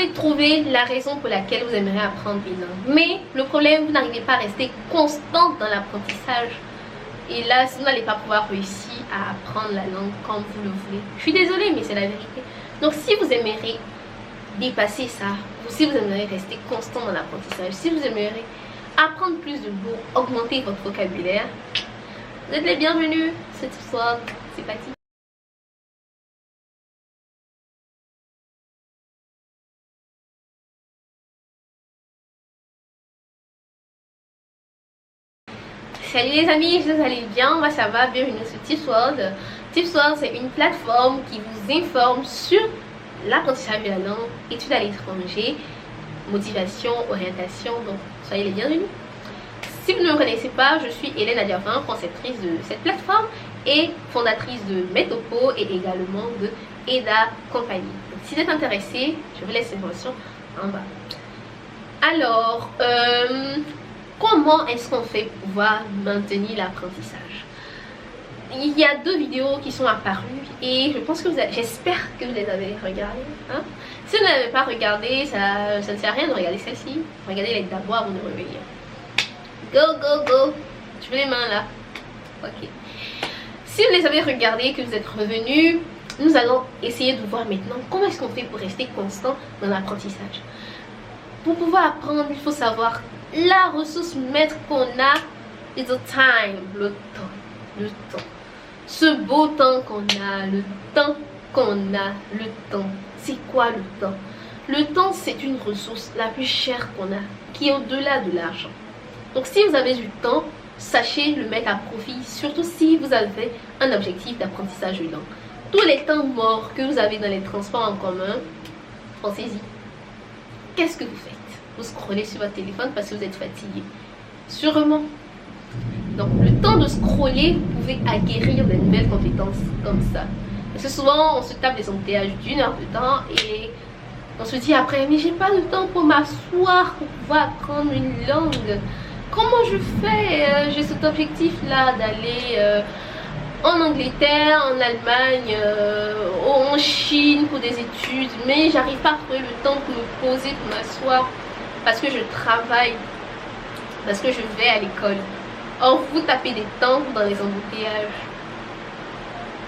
avez trouvé la raison pour laquelle vous aimeriez apprendre une langue. Mais le problème, vous n'arrivez pas à rester constante dans l'apprentissage. Et là, vous n'allez pas pouvoir réussir à apprendre la langue comme vous le voulez. Je suis désolée, mais c'est la vérité. Donc si vous aimeriez dépasser ça, ou si vous aimeriez rester constant dans l'apprentissage, si vous aimeriez apprendre plus de mots, augmenter votre vocabulaire, vous êtes les bienvenus cette soir. C'est parti. Salut les amis, vous allez bien? Moi ça va, bienvenue sur Tips World. Tips World, c'est une plateforme qui vous informe sur l'apprentissage de la langue, études à l'étranger, motivation, orientation, donc soyez les bienvenus. Si vous ne me connaissez pas, je suis Hélène Adiavin, conceptrice de cette plateforme et fondatrice de Metopo et également de Eda Compagnie. Donc, si vous êtes intéressé, je vous laisse l'information en bas. Alors, comment est-ce qu'on fait pour pouvoir maintenir l'apprentissage? Il y a 2 vidéos qui sont apparues et je pense que j'espère que vous les avez regardées. Hein? Si vous n'avez pas regardé, ça ne sert à rien de regarder celle-ci. Regardez-les d'abord avant de revenir. Go, go, go. Je veux les mains là. Ok. Si vous les avez regardées, que vous êtes revenus, nous allons essayer de voir maintenant comment est-ce qu'on fait pour rester constant dans l'apprentissage. Pour pouvoir apprendre, il faut savoir la ressource maître qu'on a, is the time, le temps, le temps. Ce beau temps qu'on a, le temps qu'on a, le temps. C'est quoi le temps? Le temps, c'est une ressource la plus chère qu'on a, qui est au-delà de l'argent. Donc si vous avez du temps, sachez le mettre à profit, surtout si vous avez un objectif d'apprentissage de langue. Tous les temps morts que vous avez dans les transports en commun, pensez-y. Qu'est-ce que vous faites? Vous scrollez sur votre téléphone parce que vous êtes fatigué. Sûrement. Donc le temps de scroller, vous pouvez acquérir de nouvelles compétences comme ça. Parce que souvent on se tape des embouteillages d'1 heure de temps et on se dit après, mais j'ai pas de temps pour m'asseoir pour pouvoir apprendre une langue. Comment je fais? J'ai cet objectif là d'aller en Angleterre, en Allemagne, en Chine pour des études, mais j'arrive pas à trouver le temps pour me poser, pour m'asseoir, parce que je travaille, parce que je vais à l'école. Or, vous tapez des temps dans les embouteillages.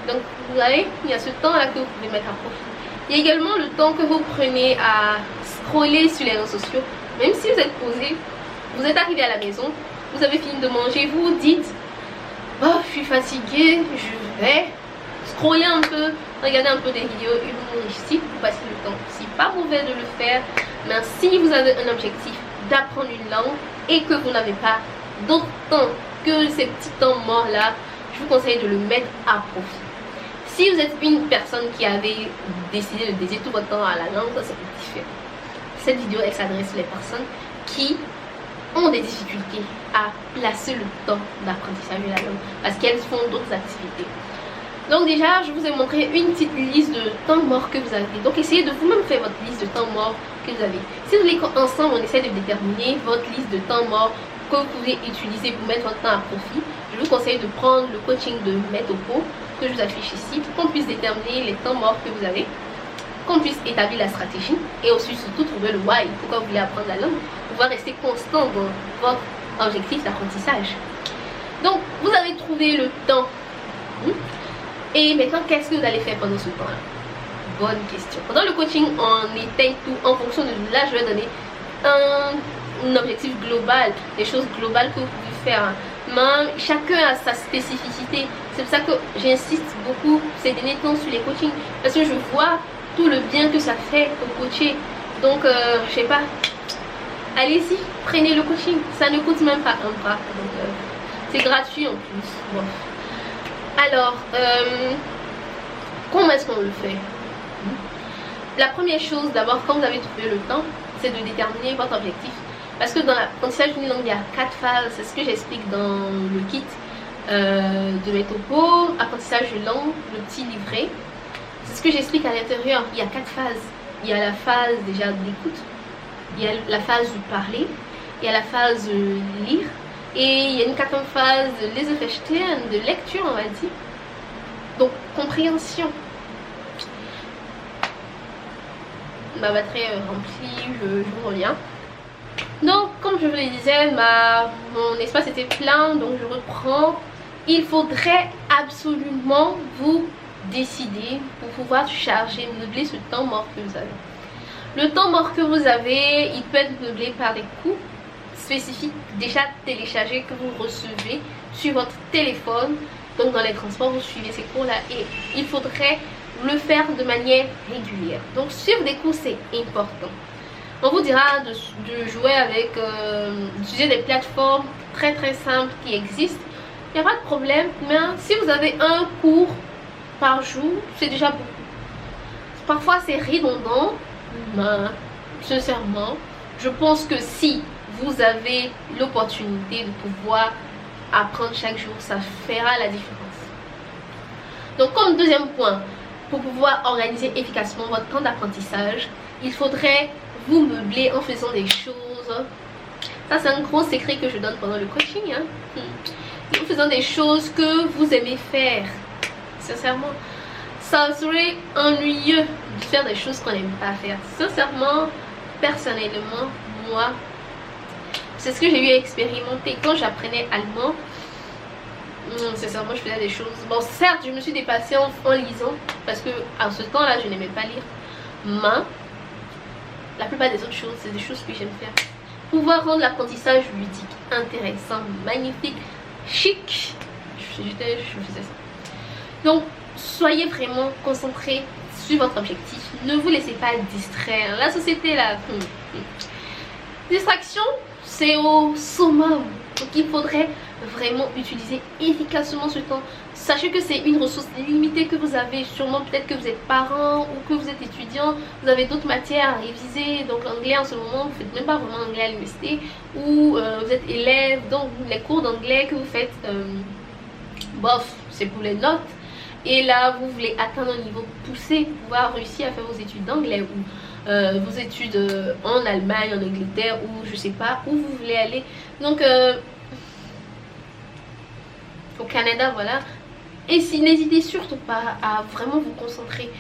Donc, vous voyez, il y a ce temps-là que vous pouvez mettre à profit. Il y a également le temps que vous prenez à scroller sur les réseaux sociaux. Même si vous êtes posé, vous êtes arrivé à la maison, vous avez fini de manger, vous vous dites, oh, je suis fatiguée, je vais scroller un peu, regarder un peu des vidéos humoristiques pour passer le temps. C'est pas mauvais de le faire, mais si vous avez un objectif d'apprendre une langue et que vous n'avez pas d'autre temps que ces petits temps morts là, je vous conseille de le mettre à profit. Si vous êtes une personne qui avait décidé de dédier tout votre temps à la langue, ça c'est différent. Cette vidéo elle s'adresse aux personnes qui ont des difficultés à placer le temps d'apprentissage de la langue parce qu'elles font d'autres activités. Donc déjà, je vous ai montré une petite liste de temps morts que vous avez. Donc essayez de vous-même faire votre liste de temps morts que vous avez. Si vous voulez qu'ensemble on essaie de déterminer votre liste de temps morts que vous pouvez utiliser pour mettre votre temps à profit, je vous conseille de prendre le coaching de Metopo que je vous affiche ici pour qu'on puisse déterminer les temps morts que vous avez, qu'on puisse établir la stratégie et aussi surtout trouver le why, pourquoi vous voulez apprendre la langue, pour pouvoir rester constant dans votre objectif d'apprentissage. Donc vous avez trouvé le temps. Et maintenant, qu'est-ce que vous allez faire pendant ce temps-là? Bonne question. Pendant le coaching, on étaye tout en fonction de là, je vais donner un objectif global, des choses globales que vous pouvez faire. Mais chacun a sa spécificité. C'est pour ça que j'insiste beaucoup ces derniers temps sur les coachings. Parce que je vois tout le bien que ça fait pour coacher. Donc, je sais pas. Allez-y, prenez le coaching. Ça ne coûte même pas un bras. Donc, c'est gratuit en plus. Bon. Alors, comment est-ce qu'on le fait? La première chose, d'abord, quand vous avez trouvé le temps, c'est de déterminer votre objectif. Parce que dans l'apprentissage d'une langue, il y a 4 phases. C'est ce que j'explique dans le kit de Metopo, apprentissage de langue, le petit livret. C'est ce que j'explique à l'intérieur. Il y a 4 phases. Il y a la phase déjà d'écoute, il y a la phase de parler, il y a la phase de lire, et il y a une 4e phase de Leseverstehen, de lecture, on va dire. Donc, compréhension. ma batterie est remplie, je vous reviens. Donc comme je vous le disais, mon espace était plein, donc je reprends. Il faudrait absolument vous décider pour pouvoir charger, meubler ce temps mort que vous avez. Le temps mort que vous avez, il peut être meublé par des cours spécifiques déjà téléchargés que vous recevez sur votre téléphone. Donc dans les transports, vous suivez ces cours là et il faudrait le faire de manière régulière. Donc suivre des cours, c'est important. On vous dira de jouer avec, d'utiliser des plateformes très simples qui existent. Il n'y a pas de problème, mais si vous avez un cours par jour, c'est déjà beaucoup. Parfois c'est redondant, mais sincèrement, je pense que si vous avez l'opportunité de pouvoir apprendre chaque jour, ça fera la différence. Donc comme deuxième point, pour pouvoir organiser efficacement votre temps d'apprentissage, il faudrait vous meubler en faisant des choses. Ça c'est un gros secret que je donne pendant le coaching, hein. En faisant des choses que vous aimez faire. Sincèrement, ça serait ennuyeux de faire des choses qu'on n'aime pas faire. Sincèrement, personnellement, moi, c'est ce que j'ai eu à expérimenter quand j'apprenais allemand. Sincèrement, je faisais des choses. Bon, certes, je me suis dépassée en lisant parce que à ce temps-là, je n'aimais pas lire. Mais la plupart des autres choses, c'est des choses que j'aime faire. Pouvoir rendre l'apprentissage ludique, intéressant, magnifique, chic, je faisais ça. Donc soyez vraiment concentrés sur votre objectif, ne vous laissez pas distraire. La société là, distraction c'est au summum. Donc il faudrait vraiment utiliser efficacement ce temps. Sachez que c'est une ressource limitée que vous avez. Sûrement peut-être que vous êtes parent ou que vous êtes étudiant, vous avez d'autres matières à réviser. Donc l'anglais en ce moment, vous ne faites même pas vraiment anglais à l'université. Ou vous êtes élève, donc les cours d'anglais que vous faites, bof, c'est pour les notes. Et là, vous voulez atteindre un niveau poussé, pouvoir réussir à faire vos études d'anglais ou vos études en Allemagne, en Angleterre ou je sais pas où vous voulez aller. Donc au Canada, voilà. Et si n'hésitez surtout pas à vraiment vous concentrer.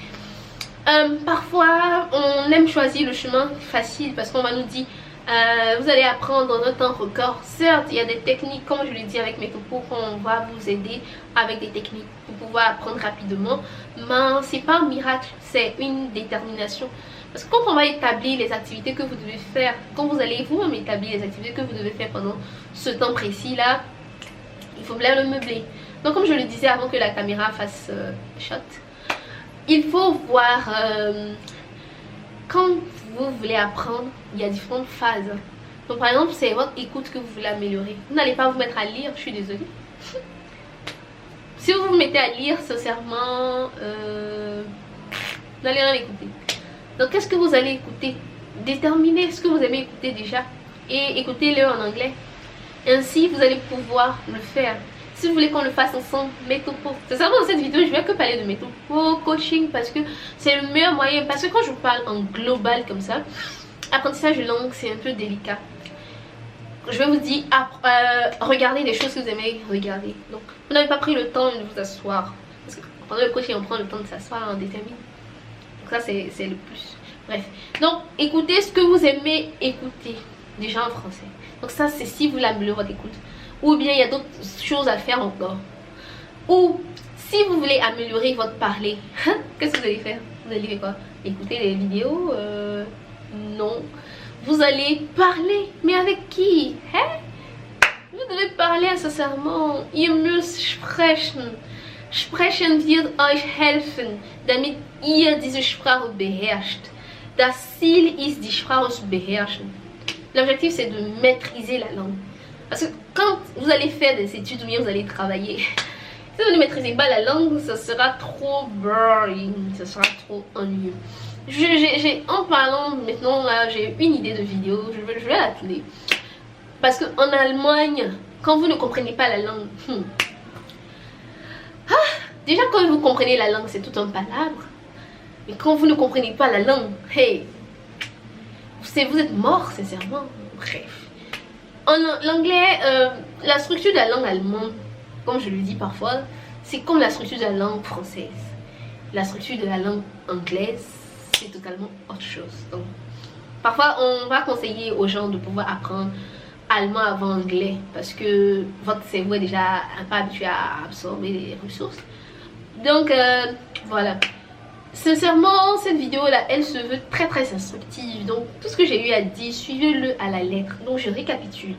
Parfois on aime choisir le chemin facile parce qu'on va nous dire vous allez apprendre dans un temps record. Certes, il y a des techniques, comme je le dis avec mes topos, on va vous aider avec des techniques pour pouvoir apprendre rapidement. Mais c'est pas un miracle, c'est une détermination. Parce que quand on va établir les activités que vous devez faire, quand vous allez vous-même établir les activités que vous devez faire pendant ce temps précis là, il faut bien le meubler. Donc comme je le disais avant que la caméra fasse shot, il faut voir quand vous voulez apprendre, il y a différentes phases. Donc par exemple, c'est votre écoute que vous voulez améliorer. Vous n'allez pas vous mettre à lire, je suis désolée. Si vous vous mettez à lire sincèrement, vous n'allez rien écouter. Donc qu'est-ce que vous allez écouter? Déterminez ce que vous aimez écouter déjà et écoutez-le en anglais. Ainsi vous allez pouvoir le faire. Si vous voulez qu'on le fasse ensemble, mes topos. C'est ça dans cette vidéo, je vais que parler de mes topos, coaching, parce que c'est le meilleur moyen. Parce que quand je vous parle en global comme ça, apprentissage de langue c'est un peu délicat. Je vais vous dire, regardez des choses que vous aimez regarder. Donc vous n'avez pas pris le temps de vous asseoir. Parce que pendant le coaching on prend le temps de s'asseoir, on détermine. Donc ça c'est le plus. Bref. Donc écoutez ce que vous aimez écouter. Déjà en français. Donc ça c'est si vous l'améliorez votre écoute. Ou bien il y a d'autres choses à faire encore. Ou si vous voulez améliorer votre parler, qu'est-ce que vous allez faire? Vous allez faire quoi? Écouter les vidéos? Non. Vous allez parler. Mais avec qui? Vous devez parler sincèrement. Ihr müsst sprechen. Sprechen wird euch helfen, damit ihr diese Sprache beherrscht. Das Ziel ist, die Sprache zu beherrschen. L'objectif c'est de maîtriser la langue. Parce que quand vous allez faire des études ou bien vous allez travailler, si vous ne maîtrisez pas la langue, ça sera trop boring, ça sera trop ennuyeux. En parlant maintenant là, j'ai une idée de vidéo, je vais la tourner. Parce qu'en Allemagne, quand vous ne comprenez pas la langue, déjà quand vous comprenez la langue c'est tout un palabre. Mais quand vous ne comprenez pas la langue, hey, vous êtes mort sincèrement. Bref. En l'anglais, la structure de la langue allemande, comme je le dis parfois, c'est comme la structure de la langue française. La structure de la langue anglaise, c'est totalement autre chose. Donc, parfois, on va conseiller aux gens de pouvoir apprendre allemand avant anglais parce que votre cerveau est déjà un peu habitué à absorber les ressources. Donc, voilà. Sincèrement, cette vidéo là, elle se veut très instructive. Donc, tout ce que j'ai eu à dire, suivez-le à la lettre. Donc, je récapitule.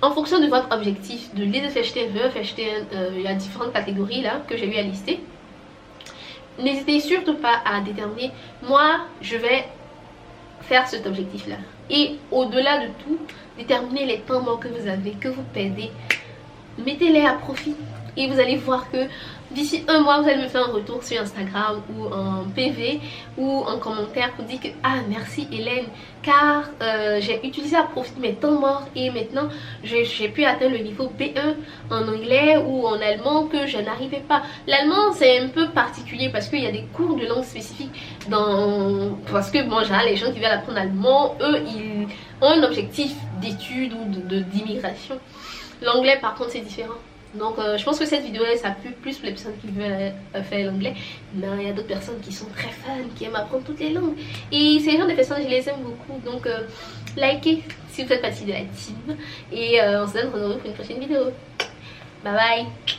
En fonction de votre objectif de Leseverstehen, Hörverstehen, il y a différentes catégories là que j'ai eu à lister. N'hésitez surtout pas à déterminer, moi, je vais faire cet objectif là. Et au-delà de tout, déterminez les temps morts que vous avez, que vous perdez. Mettez-les à profit. Et vous allez voir que d'ici un mois, vous allez me faire un retour sur Instagram ou en PV ou en commentaire pour dire que ah merci Hélène, car j'ai utilisé à profit mes temps morts et maintenant j'ai pu atteindre le niveau B1 en anglais ou en allemand que je n'arrivais pas. L'allemand c'est un peu particulier parce qu'il y a des cours de langue spécifiques parce que bon, genre, les gens qui veulent apprendre l'allemand, eux ils ont un objectif d'études ou d'immigration. L'anglais par contre c'est différent. Donc je pense que cette vidéo elle s'appuie plus pour les personnes qui veulent faire l'anglais. Mais il y a d'autres personnes qui sont très fans, qui aiment apprendre toutes les langues. Et ces gens de personnes je les aime beaucoup. Donc likez si vous faites partie de la team. Et on se donne rendez-vous pour une prochaine vidéo. Bye bye.